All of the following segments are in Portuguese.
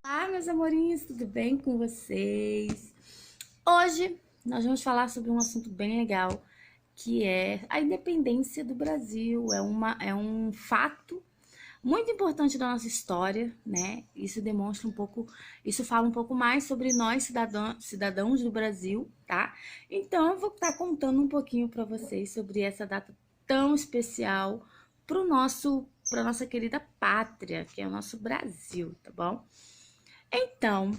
Olá, meus amorinhos, tudo bem com vocês? Hoje nós vamos falar sobre um assunto bem legal, que é a independência do Brasil. É um fato muito importante da nossa história, né? Isso demonstra um pouco, isso fala um pouco mais sobre nós, cidadãos do Brasil, tá? Então eu vou estar contando um pouquinho para vocês sobre essa data tão especial para nossa querida pátria, que é o nosso Brasil, tá bom? Então,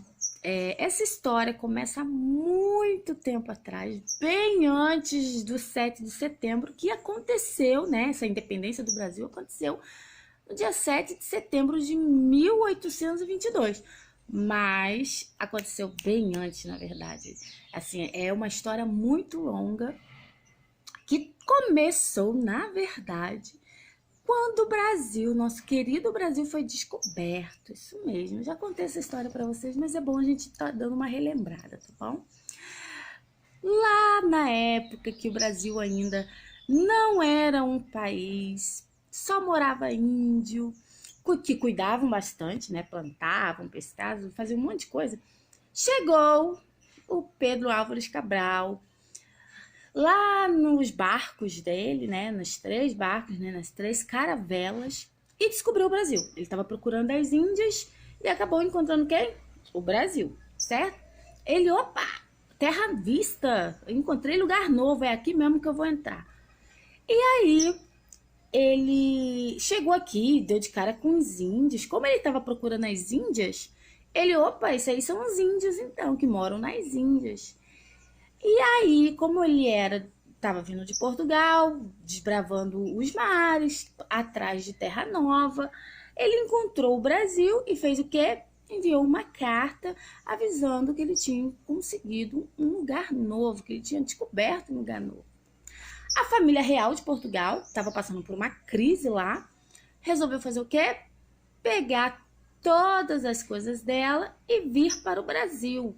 essa história começa há muito tempo atrás, bem antes do 7 de setembro, que aconteceu, né? Essa independência do Brasil aconteceu no dia 7 de setembro de 1822. Mas aconteceu bem antes, na verdade. Assim, é uma história muito longa que começou, na verdade, quando o Brasil, nosso querido Brasil, foi descoberto. Isso mesmo, já contei essa história para vocês, mas é bom a gente estar dando uma relembrada, tá bom? Lá na época que o Brasil ainda não era um país, só morava índio, que cuidavam bastante, né? Plantavam, pescavam, faziam um monte de coisa. Chegou o Pedro Álvares Cabral, lá nos barcos dele, né, nos 3 barcos, né, nas 3 caravelas, e descobriu o Brasil. Ele estava procurando as Índias e acabou encontrando quem? O Brasil, certo? Ele, opa, terra à vista, eu encontrei lugar novo, é aqui mesmo que eu vou entrar. E aí ele chegou aqui, deu de cara com os índios. Como ele estava procurando as Índias, ele, opa, esses aí são os índios então, que moram nas Índias. E aí, como ele estava vindo de Portugal, desbravando os mares, atrás de Terra Nova, ele encontrou o Brasil e fez o quê? Enviou uma carta avisando que ele tinha conseguido um lugar novo, que ele tinha descoberto um lugar novo. A família real de Portugal estava passando por uma crise lá, resolveu fazer o quê? Pegar todas as coisas dela e vir para o Brasil,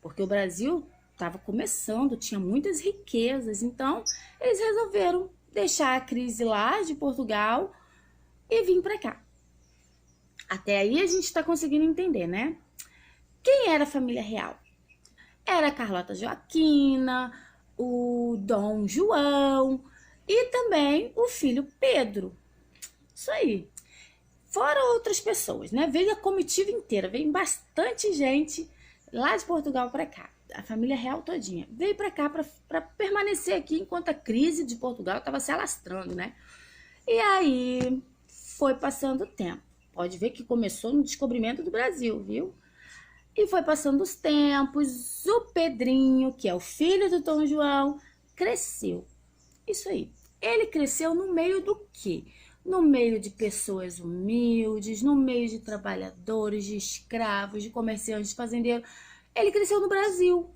porque o Brasil estava começando, tinha muitas riquezas, então eles resolveram deixar a crise lá de Portugal e vir para cá. Até aí a gente está conseguindo entender, né? Quem era a família real? Era a Carlota Joaquina, o Dom João e também o filho Pedro. Isso aí. Fora outras pessoas, né? Veio a comitiva inteira, veio bastante gente lá de Portugal para cá. A família real todinha veio para cá para permanecer aqui enquanto a crise de Portugal estava se alastrando, né? E aí foi passando o tempo. Pode ver que começou no descobrimento do Brasil, viu? E foi passando os tempos, o Pedrinho, que é o filho do Dom João, cresceu. Isso aí. Ele cresceu no meio do quê? No meio de pessoas humildes, no meio de trabalhadores, de escravos, de comerciantes, de fazendeiros. Ele cresceu no Brasil.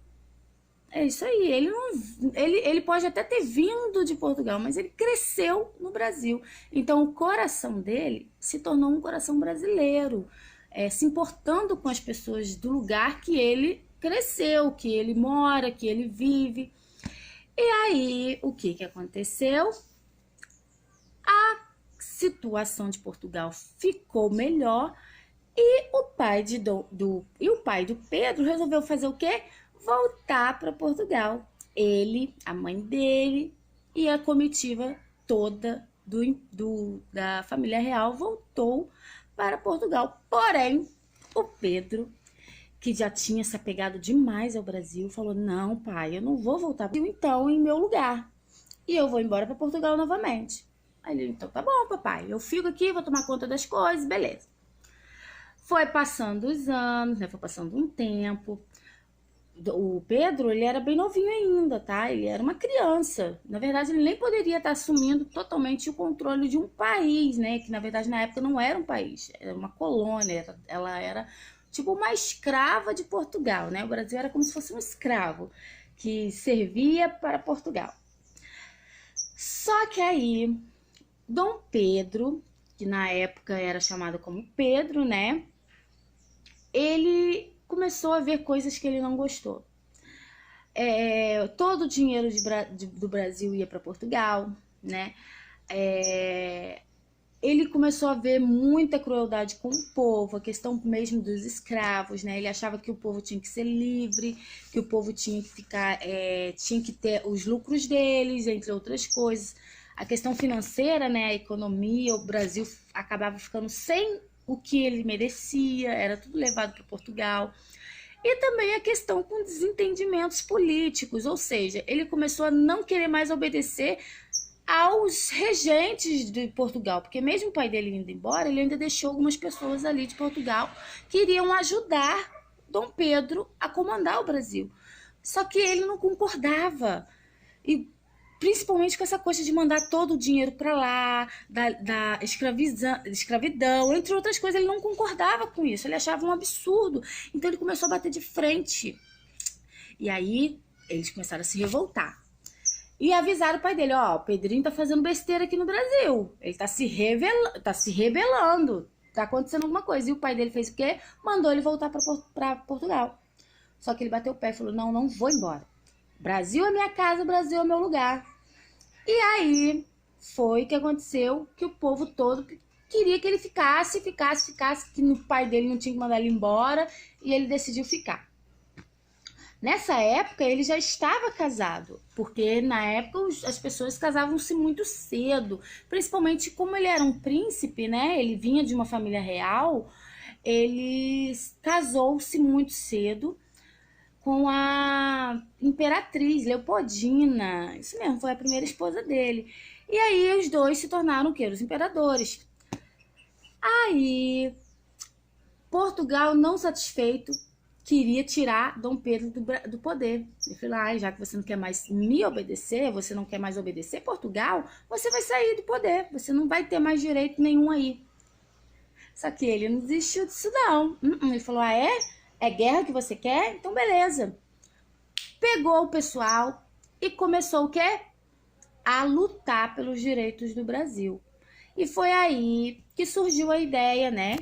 É isso aí. Ele pode até ter vindo de Portugal, mas ele cresceu no Brasil. Então o coração dele se tornou um coração brasileiro, se importando com as pessoas do lugar que ele cresceu, que ele mora, que ele vive. E aí, o que aconteceu? A situação de Portugal ficou melhor e o pai do Pedro resolveu fazer o quê? Voltar para Portugal. Ele, a mãe dele e a comitiva toda da família real voltou para Portugal. Porém, o Pedro, que já tinha se apegado demais ao Brasil, falou: não, pai, eu não vou voltar então em meu lugar. E eu vou embora para Portugal novamente. Aí ele, então tá bom, papai, eu fico aqui, vou tomar conta das coisas, beleza. Foi passando os anos, né? Foi passando um tempo. O Pedro, ele era bem novinho ainda, tá? Ele era uma criança. Na verdade, ele nem poderia estar assumindo totalmente o controle de um país, né? Que, na verdade, na época não era um país, era uma colônia. Ela era tipo uma escrava de Portugal, né? O Brasil era como se fosse um escravo que servia para Portugal. Só que aí Dom Pedro, que na época era chamado como Pedro, né? Ele começou a ver coisas que ele não gostou. Todo o dinheiro do Brasil ia para Portugal, né? É, ele começou a ver muita crueldade com o povo, a questão mesmo dos escravos, né? Ele achava que o povo tinha que ser livre, que o povo tinha que ficar, tinha que ter os lucros deles, entre outras coisas. A questão financeira, né? A economia, o Brasil acabava ficando sem o que ele merecia, era tudo levado para Portugal. E também a questão com desentendimentos políticos, ou seja, ele começou a não querer mais obedecer aos regentes de Portugal, porque mesmo o pai dele indo embora, ele ainda deixou algumas pessoas ali de Portugal que iriam ajudar Dom Pedro a comandar o Brasil. Só que ele não concordava. E principalmente com essa coisa de mandar todo o dinheiro para lá, da escravidão, entre outras coisas, ele não concordava com isso, ele achava um absurdo. Então ele começou a bater de frente. E aí eles começaram a se revoltar. E avisaram o pai dele, ó, o Pedrinho tá fazendo besteira aqui no Brasil. Ele tá se rebelando. Tá acontecendo alguma coisa. E o pai dele fez o quê? Mandou ele voltar pra Portugal. Só que ele bateu o pé e falou, não, não vou embora. Brasil é minha casa, Brasil é meu lugar. E aí foi que aconteceu que o povo todo queria que ele ficasse, que o pai dele não tinha que mandar ele embora. E ele decidiu ficar. Nessa época, ele já estava casado, porque na época as pessoas casavam-se muito cedo, principalmente como ele era um príncipe, né? Ele vinha de uma família real, ele casou-se muito cedo com a imperatriz Leopoldina, isso mesmo, foi a primeira esposa dele. E aí os dois se tornaram o quê? Os imperadores. Aí Portugal, não satisfeito, queria tirar Dom Pedro do poder. Ele falou, já que você não quer mais me obedecer, você não quer mais obedecer Portugal, você vai sair do poder, você não vai ter mais direito nenhum aí. Só que ele não desistiu disso não. Ele falou, é? É guerra que você quer? Então beleza. Pegou o pessoal e começou o quê? A lutar pelos direitos do Brasil. E foi aí que surgiu a ideia, né?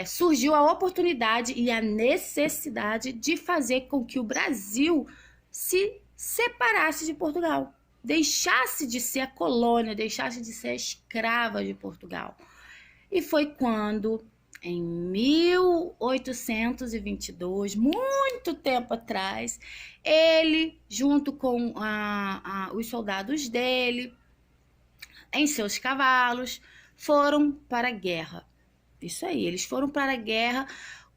Surgiu a oportunidade e a necessidade de fazer com que o Brasil se separasse de Portugal, deixasse de ser a colônia, deixasse de ser a escrava de Portugal. E foi quando, em 1822, muito tempo atrás, ele, junto com os soldados dele, em seus cavalos, foram para a guerra. Isso aí, eles foram para a guerra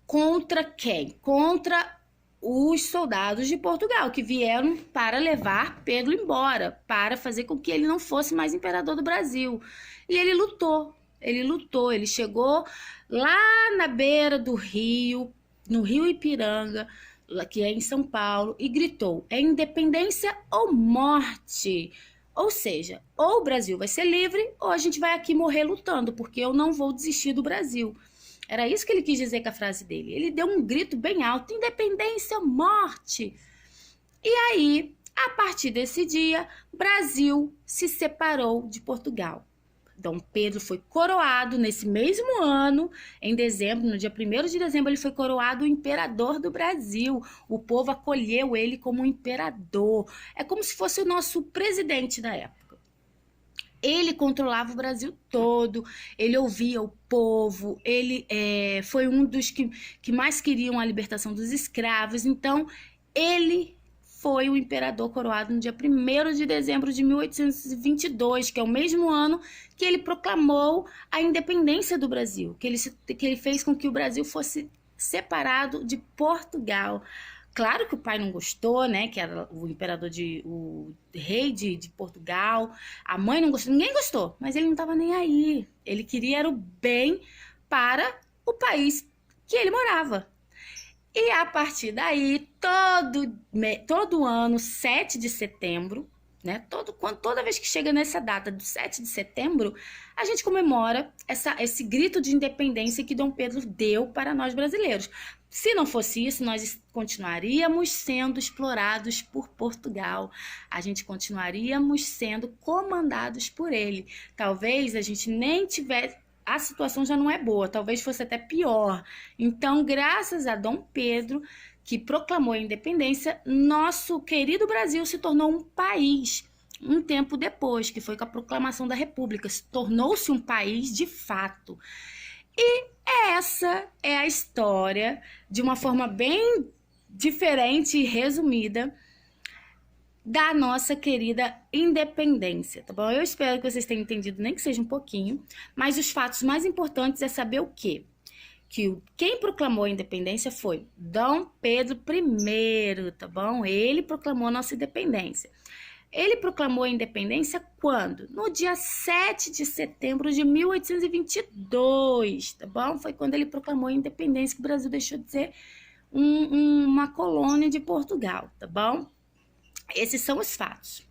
contra quem? Contra os soldados de Portugal, que vieram para levar Pedro embora, para fazer com que ele não fosse mais imperador do Brasil. E ele lutou, ele chegou lá na beira do rio, no Rio Ipiranga, que é em São Paulo, e gritou, é independência ou morte. Ou seja, ou o Brasil vai ser livre, ou a gente vai aqui morrer lutando, porque eu não vou desistir do Brasil. Era isso que ele quis dizer com a frase dele. Ele deu um grito bem alto, independência ou morte. E aí, a partir desse dia, Brasil se separou de Portugal. Dom Pedro foi coroado nesse mesmo ano, em dezembro, no dia 1º de dezembro, ele foi coroado o imperador do Brasil. O povo acolheu ele como imperador. É como se fosse o nosso presidente da época. Ele controlava o Brasil todo, ele ouvia o povo, ele foi um dos que mais queriam a libertação dos escravos. Então, ele foi o imperador coroado no dia 1º de dezembro de 1822, que é o mesmo ano que ele proclamou a independência do Brasil, que ele fez com que o Brasil fosse separado de Portugal. Claro que o pai não gostou, né? Que era o imperador, o rei de Portugal. A mãe não gostou, ninguém gostou, mas ele não estava nem aí. Ele queria era o bem para o país que ele morava. E a partir daí, todo ano, 7 de setembro, né? Toda vez que chega nessa data do 7 de setembro, a gente comemora esse grito de independência que Dom Pedro deu para nós brasileiros. Se não fosse isso, nós continuaríamos sendo explorados por Portugal. A gente continuaríamos sendo comandados por ele. Talvez a gente nem tivesse... A situação já não é boa, talvez fosse até pior. Então, graças a Dom Pedro, que proclamou a independência, nosso querido Brasil se tornou um país. Um tempo depois, que foi com a proclamação da República, tornou-se um país de fato. E essa é a história, de uma forma bem diferente e resumida, da nossa querida independência, tá bom? Eu espero que vocês tenham entendido, nem que seja um pouquinho, mas os fatos mais importantes é saber o quê? Que quem proclamou a independência foi Dom Pedro I, tá bom? Ele proclamou a nossa independência. Ele proclamou a independência quando? No dia 7 de setembro de 1822, tá bom? Foi quando ele proclamou a independência que o Brasil deixou de ser uma colônia de Portugal, tá bom? Esses são os fatos.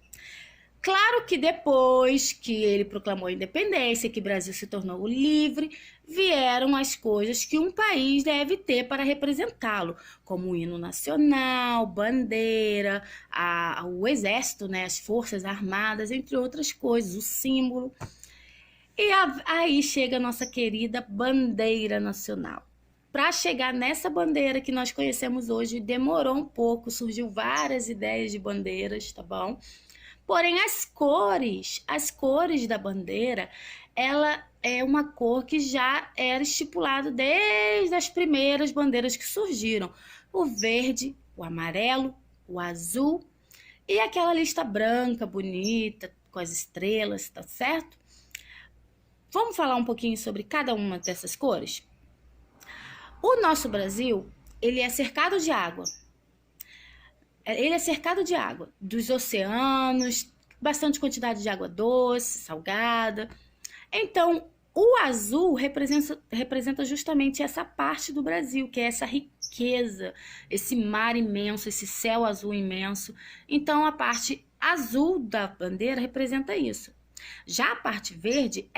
Claro que depois que ele proclamou a independência, que o Brasil se tornou livre, vieram as coisas que um país deve ter para representá-lo, como o hino nacional, bandeira, o exército, né, as forças armadas, entre outras coisas, o símbolo. E aí chega a nossa querida bandeira nacional. Para chegar nessa bandeira que nós conhecemos hoje, demorou um pouco, surgiu várias ideias de bandeiras, tá bom? Porém, as cores da bandeira, ela é uma cor que já era estipulada desde as primeiras bandeiras que surgiram. O verde, o amarelo, o azul e aquela lista branca, bonita, com as estrelas, tá certo? Vamos falar um pouquinho sobre cada uma dessas cores? O nosso Brasil, ele é cercado de água. Ele é cercado de água, dos oceanos, bastante quantidade de água doce, salgada. Então, o azul representa justamente essa parte do Brasil, que é essa riqueza, esse mar imenso, esse céu azul imenso. Então, a parte azul da bandeira representa isso. Já a parte verde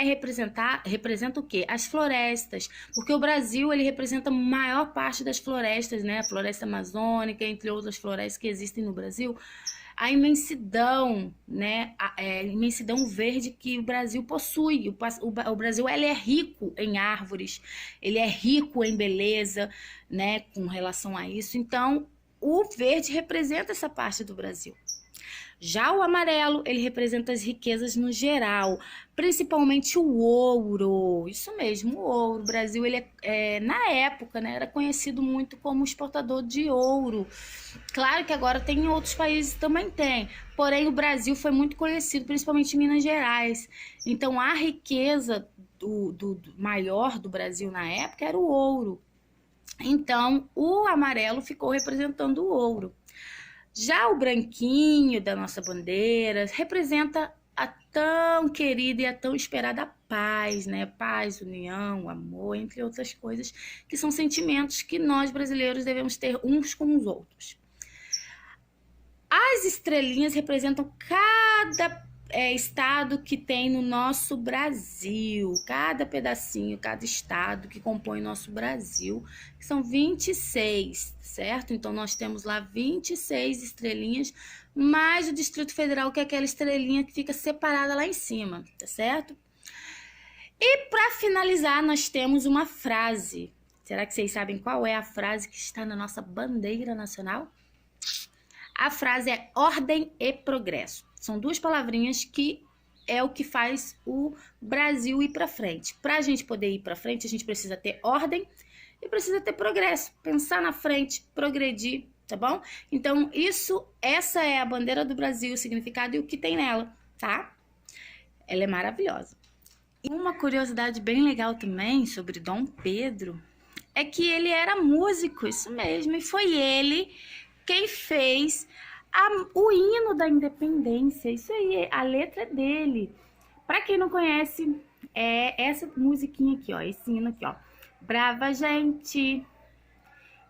representa o quê? As florestas, porque o Brasil ele representa a maior parte das florestas, né? A floresta amazônica, entre outras florestas que existem no Brasil. A imensidão, né? A imensidão verde que o Brasil possui. O Brasil ele é rico em árvores, ele é rico em beleza, né? Com relação a isso. Então, o verde representa essa parte do Brasil. Já o amarelo, ele representa as riquezas no geral, principalmente o ouro. Isso mesmo, o ouro. O Brasil, ele na época, né, era conhecido muito como exportador de ouro. Claro que agora tem em outros países também tem, porém o Brasil foi muito conhecido, principalmente em Minas Gerais. Então a riqueza do maior do Brasil na época era o ouro. Então o amarelo ficou representando o ouro. Já o branquinho da nossa bandeira representa a tão querida e a tão esperada paz, né? Paz, união, amor, entre outras coisas, que são sentimentos que nós brasileiros devemos ter uns com os outros. As estrelinhas representam cada estado que tem no nosso Brasil, cada pedacinho, cada estado que compõe o nosso Brasil, que são 26, certo? Então, nós temos lá 26 estrelinhas, mais o Distrito Federal, que é aquela estrelinha que fica separada lá em cima, tá certo? E para finalizar, nós temos uma frase. Será que vocês sabem qual é a frase que está na nossa bandeira nacional? A frase é ordem e progresso. São duas palavrinhas que é o que faz o Brasil ir para frente. Para a gente poder ir para frente, a gente precisa ter ordem e precisa ter progresso. Pensar na frente, progredir, tá bom? Então, essa é a bandeira do Brasil, o significado e o que tem nela, tá? Ela é maravilhosa. E uma curiosidade bem legal também sobre Dom Pedro é que ele era músico, isso mesmo, e foi ele quem fez o hino da independência. Isso aí, a letra dele. Para quem não conhece, é essa musiquinha aqui, ó, esse hino aqui, ó. Brava gente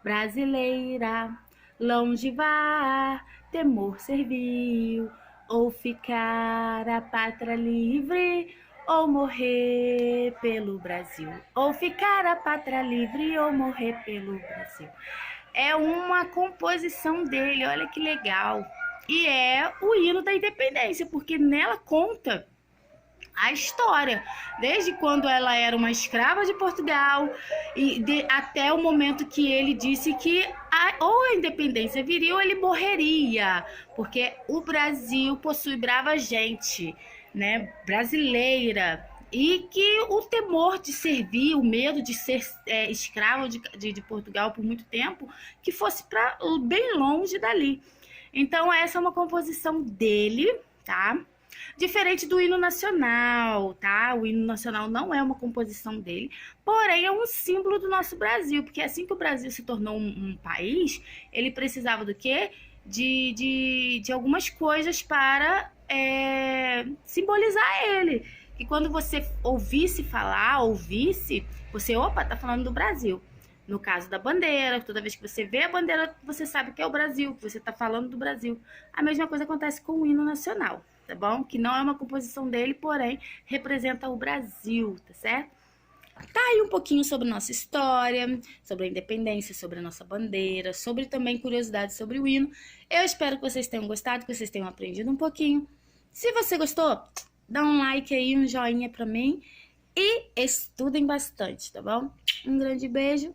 brasileira, longe vá, temor servil, ou ficar a pátria livre, ou morrer pelo Brasil. Ou ficar a pátria livre, ou morrer pelo Brasil. É uma composição dele, olha que legal. E é o hino da independência, porque nela conta a história, desde quando ela era uma escrava de Portugal até o momento que ele disse que ou a independência viria ou ele morreria, porque o Brasil possui brava gente, né, brasileira, e que o temor de servir, o medo de ser escravo de Portugal por muito tempo, que fosse para bem longe dali. Então essa é uma composição dele, tá? Diferente do hino nacional, tá? O hino nacional não é uma composição dele, porém é um símbolo do nosso Brasil, porque assim que o Brasil se tornou um país, ele precisava do quê? De algumas coisas para simbolizar ele. E quando você ouvisse falar, você, opa, tá falando do Brasil. No caso da bandeira, toda vez que você vê a bandeira, você sabe que é o Brasil, que você está falando do Brasil. A mesma coisa acontece com o hino nacional, tá bom? Que não é uma composição dele, porém representa o Brasil, tá certo? Tá aí um pouquinho sobre nossa história, sobre a independência, sobre a nossa bandeira, sobre também curiosidades sobre o hino. Eu espero que vocês tenham gostado, que vocês tenham aprendido um pouquinho. Se você gostou, dá um like aí, um joinha pra mim e estudem bastante, tá bom? Um grande beijo.